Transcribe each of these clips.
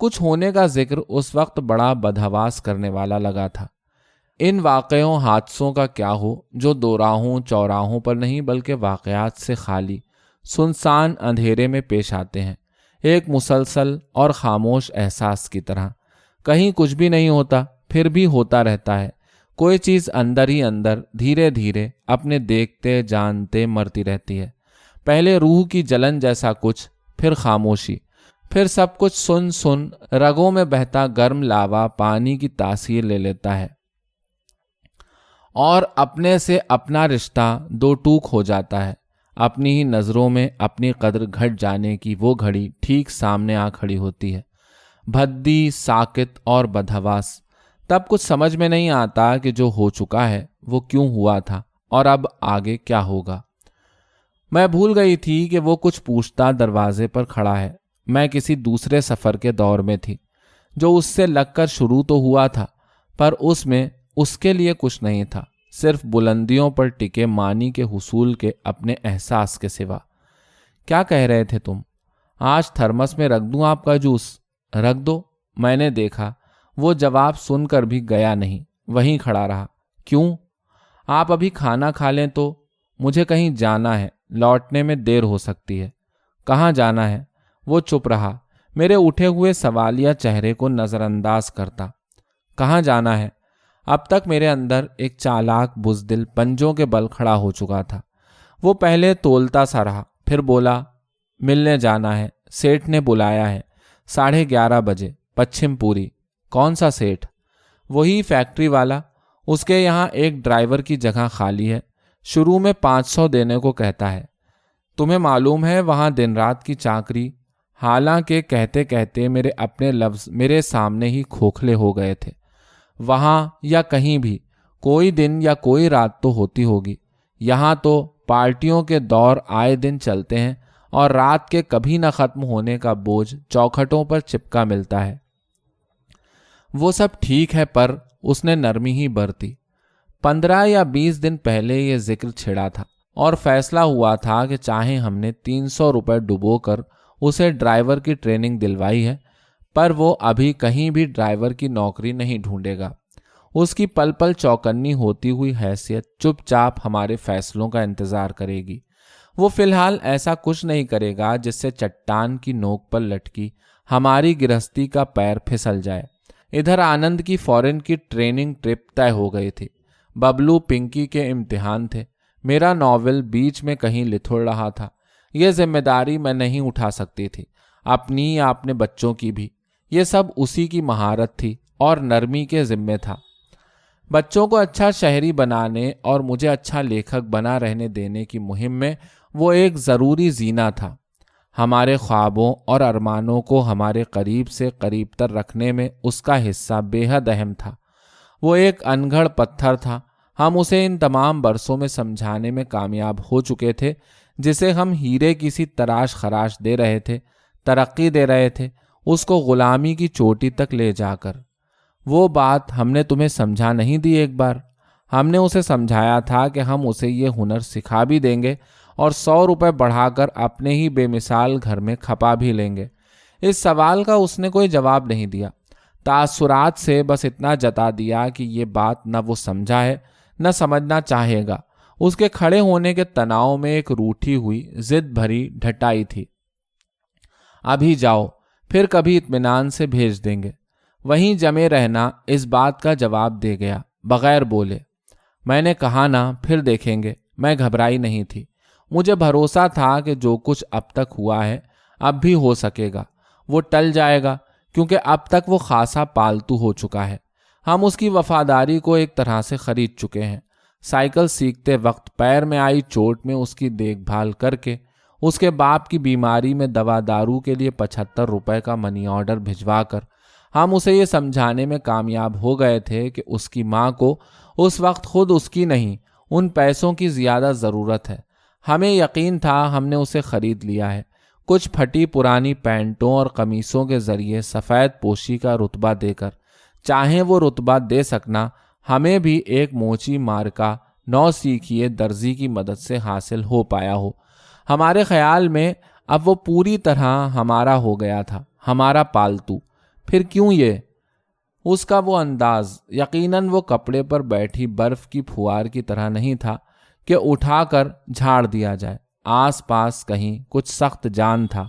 کچھ ہونے کا ذکر اس وقت بڑا بدحواس کرنے والا لگا تھا۔ ان واقعوں حادثوں کا کیا ہو جو دوراہوں چوراہوں پر نہیں بلکہ واقعات سے خالی سنسان اندھیرے میں پیش آتے ہیں، ایک مسلسل اور خاموش احساس کی طرح۔ کہیں کچھ بھی نہیں ہوتا، پھر بھی ہوتا رہتا ہے۔ کوئی چیز اندر ہی اندر دھیرے دھیرے اپنے دیکھتے جانتے مرتی رہتی ہے۔ پہلے روح کی جلن جیسا کچھ، پھر خاموشی، پھر سب کچھ سن سن رگوں میں بہتا گرم لاوا پانی کی تاثیر لے لیتا ہے اور اپنے سے اپنا رشتہ دو ٹوک ہو جاتا ہے۔ اپنی ہی نظروں میں اپنی قدر گھٹ جانے کی وہ گھڑی ٹھیک سامنے آ کھڑی ہوتی ہے، بھدی، ساکت اور بدحواس۔ تب کچھ سمجھ میں نہیں آتا کہ جو ہو چکا ہے وہ کیوں ہوا تھا اور اب آگے کیا ہوگا۔ میں بھول گئی تھی کہ وہ کچھ پوچھتا دروازے پر کھڑا ہے۔ میں کسی دوسرے سفر کے دور میں تھی جو اس سے لگ کر شروع تو ہوا تھا، پر اس میں اس کے لیے کچھ نہیں تھا، صرف بلندیوں پر ٹکے معنی کے حصول کے اپنے احساس کے سوا۔ کیا کہہ رہے تھے تم؟ آج تھرمس میں رکھ دوں آپ کا جوس؟ رکھ دو۔ میں نے دیکھا وہ جواب سن کر بھی گیا نہیں، وہیں کھڑا رہا۔ کیوں؟ آپ ابھی کھانا کھا لیں تو؟ مجھے کہیں جانا ہے، لوٹنے میں دیر ہو سکتی ہے۔ کہاں جانا ہے؟ وہ چپ رہا، میرے اٹھے ہوئے سوالیہ چہرے کو نظر انداز کرتا۔ کہاں جانا ہے؟ اب تک میرے اندر ایک چالاک بزدل پنجوں کے بل کھڑا ہو چکا تھا۔ وہ پہلے تولتا سا رہا، پھر بولا، ملنے جانا ہے، سیٹھ نے بلایا ہے، 11:30 بجے، پچھم پوری۔ کون سا سیٹھ؟ وہی فیکٹری والا، اس کے یہاں ایک ڈرائیور کی جگہ خالی ہے، شروع میں 500 دینے کو کہتا ہے۔ تمہیں معلوم ہے وہاں دن رات کی چاکری؟ حالانکہ کہتے کہتے میرے اپنے لفظ میرے سامنے ہی کھوکھلے ہو گئے تھے۔ وہاں یا کہیں بھی کوئی دن یا کوئی رات تو ہوتی ہوگی۔ یہاں تو پارٹیوں کے دور آئے دن چلتے ہیں اور رات کے کبھی نہ ختم ہونے کا بوجھ چوکھٹوں پر چپکا ملتا ہے۔ وہ سب ٹھیک ہے، پر اس نے نرمی ہی برتی۔ 15 یا 20 دن پہلے یہ ذکر چھڑا تھا اور فیصلہ ہوا تھا کہ چاہے ہم نے 300 روپے ڈبو کر اسے ڈرائیور کی ٹریننگ دلوائی ہے، پر وہ ابھی کہیں بھی ڈرائیور کی نوکری نہیں ڈھونڈے گا۔ اس کی پل پل چوکنی ہوتی ہوئی حیثیت چپ چاپ ہمارے فیصلوں کا انتظار کرے گی۔ وہ فی الحال ایسا کچھ نہیں کرے گا جس سے چٹان کی نوک پر لٹکی ہماری گرہستی کا پیر پھسل جائے۔ ادھر آنند کی فورن کی ٹریننگ ٹرپ طے ہو گئی تھی، ببلو پنکی کے امتحان تھے، میرا ناول بیچ میں کہیں لتھڑ رہا تھا۔ یہ ذمہ داری میں نہیں اٹھا سکتی تھی، اپنی یا اپنے بچوں کی بھی۔ یہ سب اسی کی مہارت تھی اور نرمی کے ذمے تھا۔ بچوں کو اچھا شہری بنانے اور مجھے اچھا لیکھک بنا رہنے دینے کی مہم میں وہ ایک ضروری زینہ تھا۔ ہمارے خوابوں اور ارمانوں کو ہمارے قریب سے قریب تر رکھنے میں اس کا حصہ بے حد اہم تھا۔ وہ ایک انگھڑ پتھر تھا، ہم اسے ان تمام برسوں میں سمجھانے میں کامیاب ہو چکے تھے، جسے ہم ہیرے کی سی تراش خراش دے رہے تھے، ترقی دے رہے تھے، اس کو غلامی کی چوٹی تک لے جا کر۔ وہ بات ہم نے تمہیں سمجھا نہیں دی ایک بار؟ ہم نے اسے سمجھایا تھا کہ ہم اسے یہ ہنر سکھا بھی دیں گے اور 100 روپے بڑھا کر اپنے ہی بے مثال گھر میں کھپا بھی لیں گے۔ اس سوال کا اس نے کوئی جواب نہیں دیا، تاثرات سے بس اتنا جتا دیا کہ یہ بات نہ وہ سمجھا ہے نہ سمجھنا چاہے گا۔ اس کے کھڑے ہونے کے تناؤ میں ایک روٹھی ہوئی ضد بھری ڈھٹائی تھی۔ ابھی جاؤ، پھر کبھی اطمینان سے بھیج دیں گے۔ وہیں جمے رہنا اس بات کا جواب دے گیا بغیر بولے۔ میں نے کہا نا پھر دیکھیں گے۔ میں گھبرائی نہیں تھی، مجھے بھروسہ تھا کہ جو کچھ اب تک ہوا ہے اب بھی ہو سکے گا، وہ ٹل جائے گا، کیونکہ اب تک وہ خاصا پالتو ہو چکا ہے۔ ہم اس کی وفاداری کو ایک طرح سے خرید چکے ہیں۔ سائیکل سیکھتے وقت پیر میں آئی چوٹ میں اس کی دیکھ بھال کر کے، اس کے باپ کی بیماری میں دوا دارو کے لیے 75 روپے کا منی آرڈر بھجوا کر ہم اسے یہ سمجھانے میں کامیاب ہو گئے تھے کہ اس کی ماں کو اس وقت خود اس کی نہیں، ان پیسوں کی زیادہ ضرورت ہے۔ ہمیں یقین تھا ہم نے اسے خرید لیا ہے۔ کچھ پھٹی پرانی پینٹوں اور قمیصوں کے ذریعے سفید پوشی کا رتبہ دے کر، چاہیں وہ رتبہ دے سکنا ہمیں بھی ایک موچی مارکا نو سیکھیے درزی کی مدد سے حاصل ہو پایا ہو۔ ہمارے خیال میں اب وہ پوری طرح ہمارا ہو گیا تھا، ہمارا پالتو۔ پھر کیوں یہ؟ اس کا وہ انداز یقیناً وہ کپڑے پر بیٹھی برف کی پھوار کی طرح نہیں تھا کہ اٹھا کر جھاڑ دیا جائے۔ آس پاس کہیں کچھ سخت جان تھا،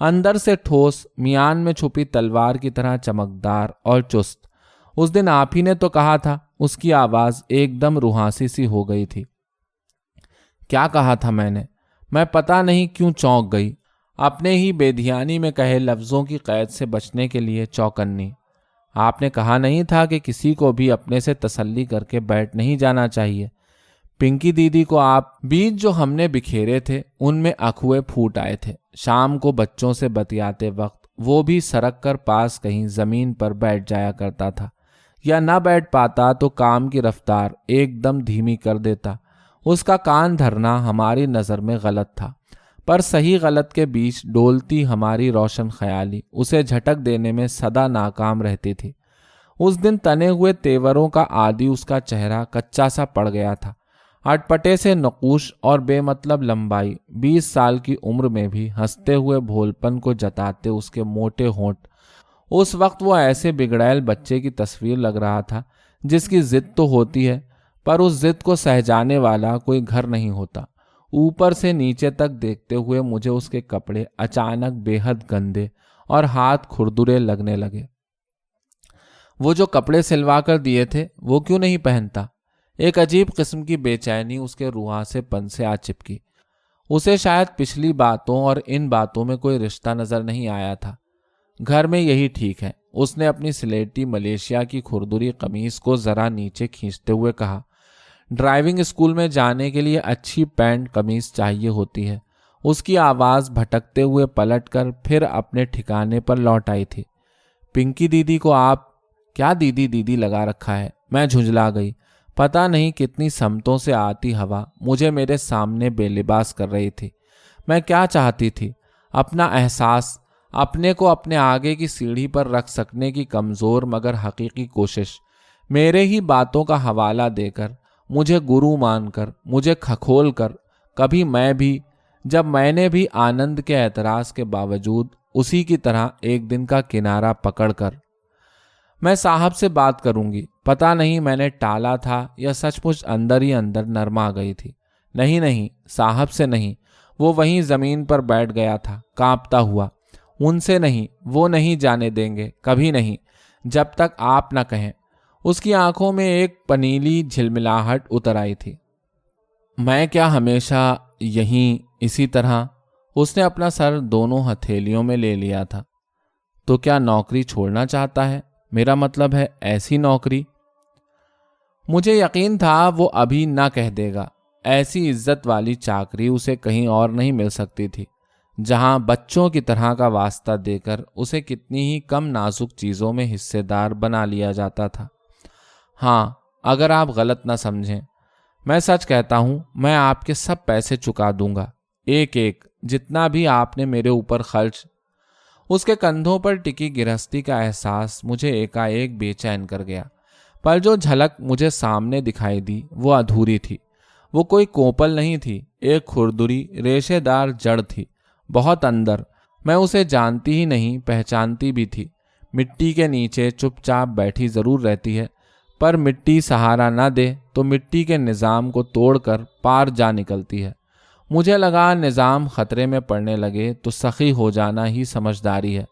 اندر سے ٹھوس، میان میں چھپی تلوار کی طرح چمکدار اور چست۔ اس دن آپ ہی نے تو کہا تھا۔ اس کی آواز ایک دم روحانسی سی ہو گئی تھی۔ کیا کہا تھا میں پتہ نہیں کیوں چونک گئی، اپنے ہی بے دھیانی میں کہے لفظوں کی قید سے بچنے کے لیے چوکنی۔ آپ نے کہا نہیں تھا کہ کسی کو بھی اپنے سے تسلی کر کے بیٹھ نہیں جانا چاہیے؟ پنکی دیدی کو آپ بیج جو ہم نے بکھیرے تھے ان میں اکھوے پھوٹ آئے تھے۔ شام کو بچوں سے بتیاتے وقت وہ بھی سرک کر پاس کہیں زمین پر بیٹھ جایا کرتا تھا، یا نہ بیٹھ پاتا تو کام کی رفتار ایک دم دھیمی کر دیتا۔ اس کا کان دھرنا ہماری نظر میں غلط تھا، پر صحیح غلط کے بیچ ڈولتی ہماری روشن خیالی اسے جھٹک دینے میں سدا ناکام رہتی تھی۔ اس دن تنے ہوئے تیوروں کا عادی اس کا چہرہ کچا سا پڑ گیا تھا، اٹپٹے سے نقوش اور بے مطلب لمبائی، 20 سال کی عمر میں بھی ہنستے ہوئے بھولپن کو جتاتے اس کے موٹے ہونٹ۔ اس وقت وہ ایسے بگڑیل بچے کی تصویر لگ رہا تھا جس کی ضد تو ہوتی ہے پر اس ضد کو سہ جانے والا کوئی گھر نہیں ہوتا۔ اوپر سے نیچے تک دیکھتے ہوئے مجھے اس کے کپڑے اچانک بے حد گندے اور ہاتھ کھردرے لگنے لگے۔ وہ جو کپڑے سلوا کر دیے تھے وہ کیوں نہیں پہنتا؟ ایک عجیب قسم کی بے چینی اس کے روحاں سے پن سے آ چپکی۔ اسے شاید پچھلی باتوں اور ان باتوں میں کوئی رشتہ نظر نہیں آیا تھا۔ گھر میں یہی ٹھیک ہے۔ اس نے اپنی سلیٹی ملیشیا کی کھردری قمیص کو ذرا نیچے کھینچتے ہوئے کہا، ڈرائیونگ اسکول میں جانے کے لیے اچھی پینٹ قمیص چاہیے ہوتی ہے۔ اس کی آواز بھٹکتے ہوئے پلٹ کر پھر اپنے ٹھکانے پر لوٹ آئی تھی۔ پنکی دیدی کو آپ کیا دیدی دیدی لگا رکھا ہے؟ میں جھنجھلا گئی۔ پتہ نہیں کتنی سمتوں سے آتی ہوا مجھے میرے سامنے بے لباس کر رہی تھی۔ میں کیا چاہتی تھی؟ اپنا احساس، اپنے کو اپنے آگے کی سیڑھی پر رکھ سکنے کی کمزور مگر حقیقی کوشش، میرے ہی باتوں کا حوالہ دے کر، مجھے گرو مان کر، مجھے کھکھول کر، کبھی میں بھی، جب میں نے بھی آنند کے اعتراض کے باوجود اسی کی طرح ایک دن کا کنارہ پکڑ کر، میں صاحب سے بات کروں گی۔ پتہ نہیں میں نے ٹالا تھا یا سچ مچ اندر ہی اندر نرما گئی تھی۔ نہیں، صاحب سے نہیں۔ وہ وہیں زمین پر بیٹھ گیا تھا کانپتا ہوا۔ ان سے نہیں، وہ نہیں جانے دیں گے، کبھی نہیں، جب تک آپ نہ کہیں۔ اس کی آنکھوں میں ایک پنیلی جھلملاہٹ اتر آئی تھی۔ میں کیا ہمیشہ یہیں اسی طرح؟ اس نے اپنا سر دونوں ہتھیلیوں میں لے لیا تھا۔ تو کیا نوکری چھوڑنا چاہتا ہے؟ میرا مطلب ہے ایسی نوکری۔ مجھے یقین تھا وہ ابھی نہ کہہ دے گا۔ ایسی عزت والی چاکری اسے کہیں اور نہیں مل سکتی تھی جہاں بچوں کی طرح کا واسطہ دے کر اسے کتنی ہی کم نازک چیزوں میں حصے دار بنا لیا جاتا تھا۔ ہاں، اگر آپ غلط نہ سمجھیں، میں سچ کہتا ہوں، میں آپ کے سب پیسے چکا دوں گا، ایک ایک، جتنا بھی آپ نے میرے اوپر خرچ۔ اس کے کندھوں پر ٹکی گرہستی کا احساس مجھے ایک بے چین کر گیا، پر جو جھلک مجھے سامنے دکھائی دی وہ ادھوری تھی۔ وہ کوئی کوپل نہیں تھی، ایک کھردری ریشے دار جڑ تھی، بہت اندر۔ میں اسے جانتی ہی نہیں، پہچانتی بھی تھی۔ مٹی کے نیچے چپ چاپ بیٹھی ضرور رہتی ہے، پر مٹی سہارا نہ دے تو مٹی کے نظام کو توڑ کر پار جا نکلتی ہے۔ مجھے لگا نظام خطرے میں پڑنے لگے تو سخی ہو جانا ہی سمجھداری ہے،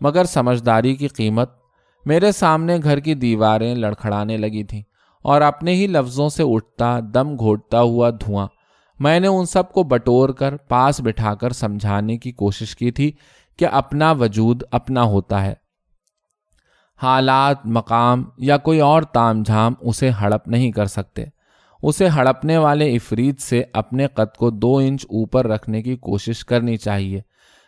مگر سمجھداری کی قیمت؟ میرے سامنے گھر کی دیواریں لڑکھڑانے لگی تھیں اور اپنے ہی لفظوں سے اٹھتا دم گھوٹتا ہوا دھواں۔ میں نے ان سب کو بٹور کر پاس بٹھا کر سمجھانے کی کوشش کی تھی کہ اپنا وجود اپنا ہوتا ہے، حالات، مقام یا کوئی اور تام جھام اسے ہڑپ نہیں کر سکتے۔ اسے ہڑپنے والے عفریت سے اپنے قد کو 2 انچ اوپر رکھنے کی کوشش کرنی چاہیے،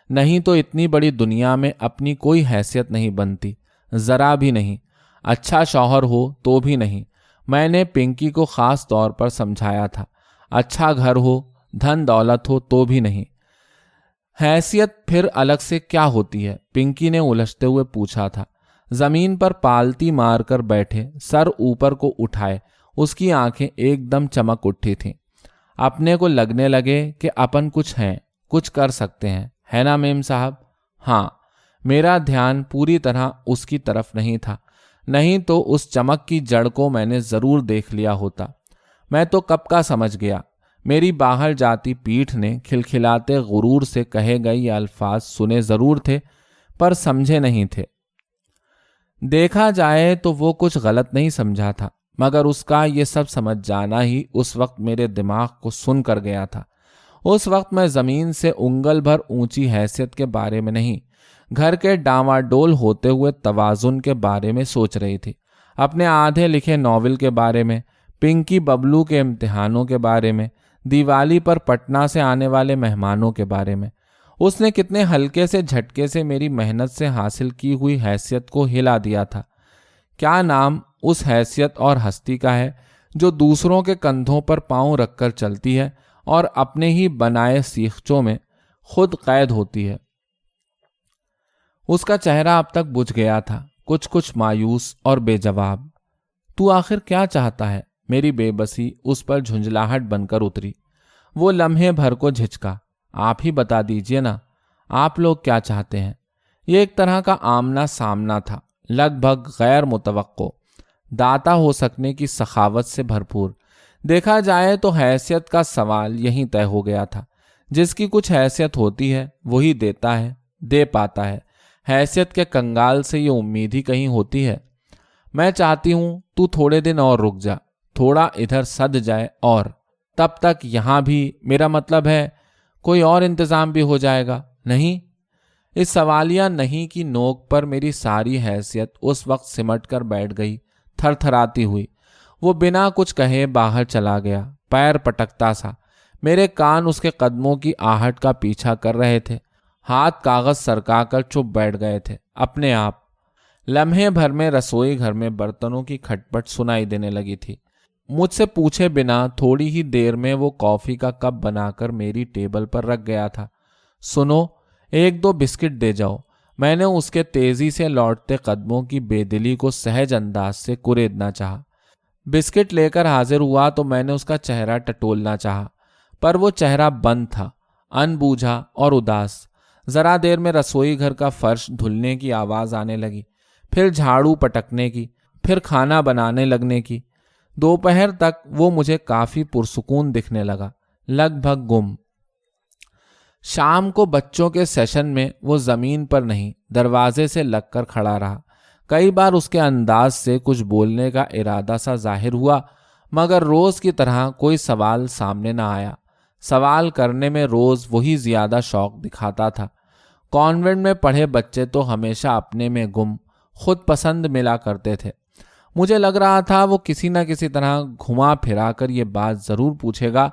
نہیں تو اتنی بڑی دنیا میں اپنی کوئی حیثیت نہیں بنتی، ذرا بھی نہیں۔ اچھا شوہر ہو تو بھی نہیں، میں نے پنکی کو خاص طور پر سمجھایا تھا۔ اچھا گھر ہو، دھن دولت ہو تو بھی نہیں۔ حیثیت پھر الگ سے کیا ہوتی ہے؟ پنکی نے الجھتے ہوئے پوچھا تھا۔ زمین پر پالتی مار کر بیٹھے، سر اوپر کو اٹھائے، اس کی آنکھیں ایک دم چمک اٹھی تھیں۔ اپنے کو لگنے لگے کہ اپن کچھ ہیں، کچھ کر سکتے ہیں، ہے نا میم صاحب؟ ہاں، میرا دھیان پوری طرح اس کی طرف نہیں تھا، نہیں تو اس چمک کی جڑ کو میں نے ضرور دیکھ لیا ہوتا۔ میں تو کب کا سمجھ گیا۔ میری باہر جاتی پیٹھ نے کھلکھلاتے غرور سے کہے گئے یہ الفاظ سنے ضرور تھے، پر سمجھے نہیں تھے۔ دیکھا جائے تو وہ کچھ غلط نہیں سمجھا تھا، مگر اس کا یہ سب سمجھ جانا ہی اس وقت میرے دماغ کو سن کر گیا تھا۔ اس وقت میں زمین سے انگل بھر اونچی حیثیت کے بارے میں نہیں، گھر کے ڈاواڈول ہوتے ہوئے توازن کے بارے میں سوچ رہی تھی، اپنے آدھے لکھے ناول کے بارے میں، پنکی ببلو کے امتحانوں کے بارے میں، دیوالی پر پٹنہ سے آنے والے مہمانوں کے بارے میں۔ اس نے کتنے ہلکے سے جھٹکے سے میری محنت سے حاصل کی ہوئی حیثیت کو ہلا دیا تھا۔ کیا نام اس حیثیت اور ہستی کا ہے جو دوسروں کے کندھوں پر پاؤں رکھ کر چلتی ہے اور اپنے ہی بنائے سیخچوں میں خود قید ہوتی ہے۔ اس کا چہرہ اب تک بجھ گیا تھا، کچھ مایوس اور بے جواب۔ تو آخر کیا چاہتا ہے؟ میری بے بسی اس پر جھنجھلاہٹ بن کر اتری۔ وہ لمحے بھر کو جھچکا۔ آپ ہی بتا دیجئے نا، آپ لوگ کیا چاہتے ہیں؟ یہ ایک طرح کا آمنا سامنا تھا، لگ بھگ غیر متوقع، داتا ہو سکنے کی سخاوت سے بھرپور۔ دیکھا جائے تو حیثیت کا سوال یہیں طے ہو گیا تھا۔ جس کی کچھ حیثیت ہوتی ہے وہی دیتا ہے، دے پاتا ہے۔ حیثیت کے کنگال سے یہ امید ہی کہیں ہوتی ہے۔ میں چاہتی ہوں تو تھوڑے دن اور رک جا، تھوڑا ادھر سد جائے، اور تب تک یہاں بھی، میرا مطلب ہے کوئی اور انتظام بھی ہو جائے گا، نہیں؟ اس سوالیہ نہیں کی نوک پر میری ساری حیثیت اس وقت سمٹ کر بیٹھ گئی، تھر تھراتی ہوئی۔ وہ بنا کچھ کہے باہر چلا گیا، پیر پٹکتا سا۔ میرے کان اس کے قدموں کی آہٹ کا پیچھا کر رہے تھے، ہاتھ کاغذ سرکا کر چپ بیٹھ گئے تھے اپنے آپ۔ لمحے بھر میں رسوئی گھر میں برتنوں کی کھٹپٹ سنائی دینے لگی تھی۔ مجھ سے پوچھے بنا تھوڑی ہی دیر میں وہ کافی کا کپ بنا کر میری ٹیبل پر رکھ گیا تھا۔ سنو، 1-2 بسکٹ دے جاؤ۔ میں نے اس کے تیزی سے لوٹتے قدموں کی بے دلی کو سہج انداز سے کریدنا چاہا۔ بسکٹ لے کر حاضر ہوا تو میں نے اس کا چہرہ ٹٹولنا چاہا، پر وہ چہرہ بند تھا، ان بوجھا اور اداس۔ ذرا دیر میں رسوئی گھر کا فرش دھلنے کی آواز آنے لگی، پھر جھاڑو پٹکنے کی، پھر کھانا بنانے لگنے کی۔ دوپہر تک وہ مجھے کافی پرسکون دکھنے لگا، لگ بھگ گم۔ شام کو بچوں کے سیشن میں وہ زمین پر نہیں، دروازے سے لگ کر کھڑا رہا۔ کئی بار اس کے انداز سے کچھ بولنے کا ارادہ سا ظاہر ہوا، مگر روز کی طرح کوئی سوال سامنے نہ آیا۔ سوال کرنے میں روز وہی زیادہ شوق دکھاتا تھا۔ کانوینٹ میں پڑھے بچے تو ہمیشہ اپنے میں گم، خود پسند ملا کرتے تھے۔ مجھے لگ رہا تھا وہ کسی نہ کسی طرح گھما پھرا کر یہ بات ضرور پوچھے گا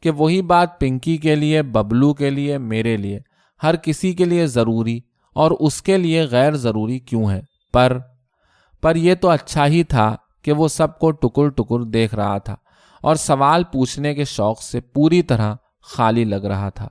کہ وہی بات پنکی کے لیے، ببلو کے لیے، میرے لیے، ہر کسی کے لیے ضروری اور اس کے لیے غیر ضروری کیوں ہے۔ پر یہ تو اچھا ہی تھا کہ وہ سب کو ٹکر ٹکر دیکھ رہا تھا اور سوال پوچھنے کے شوق سے پوری طرح خالی لگ رہا تھا۔